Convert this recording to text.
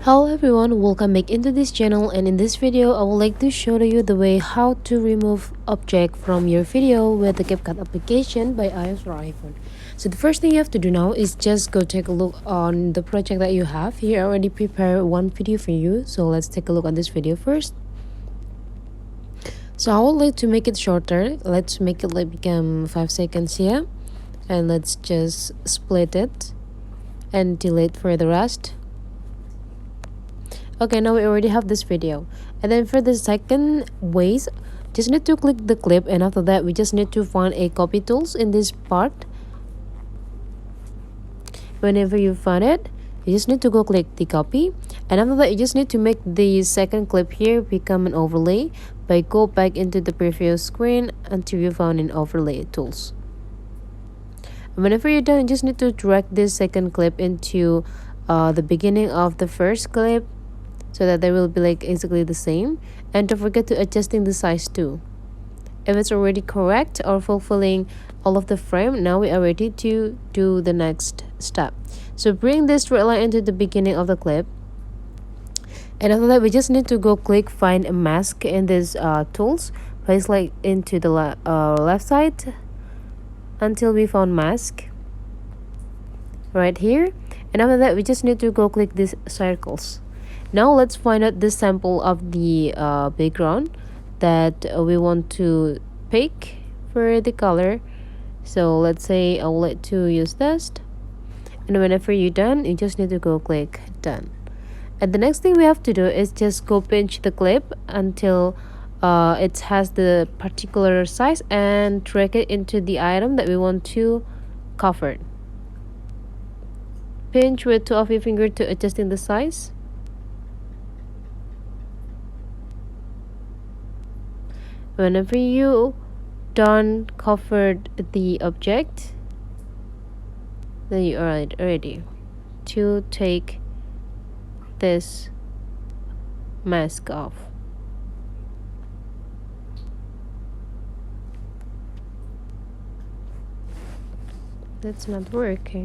Hello everyone, welcome back into this channel, and in this video I would like to show you the way how to remove object from your video with the CapCut application by iOS or iPhone. So the first thing you have to do now is just go take a look on the project that you have. Here I already prepared one video for you, so let's take a look on this video first. So I would like to make it shorter. Let's make it like become 5 seconds here, and let's just split it and delete for the rest. Okay, now we already have this video. And then for the second ways, just need to click the clip, and after that we just need to find a copy tools in this part. Whenever you find it, you just need to go click the copy, and after that you just need to make the second clip here become an overlay by go back into the previous screen until you found an overlay tools. And whenever you're done, you just need to drag this second clip into the beginning of the first clip, so that they will be like exactly the same. And don't forget to adjusting the size too. If it's already correct or fulfilling all of the frame, now we are ready to do the next step. So bring this straight line into the beginning of the clip, and after that we just need to go click find a mask in this tools, place like into the left side until we found mask right here. And after that we just need to go click these circles. Now let's find out the sample of the background that we want to pick for the color. So let's say I would like to use this, and whenever you're done, you just need to go click done. And the next thing we have to do is just go pinch the clip until it has the particular size, and drag it into the item that we want to cover. Pinch with two of your finger to adjusting the size. Whenever you done covered the object, then you are ready to take this mask off. That's not working.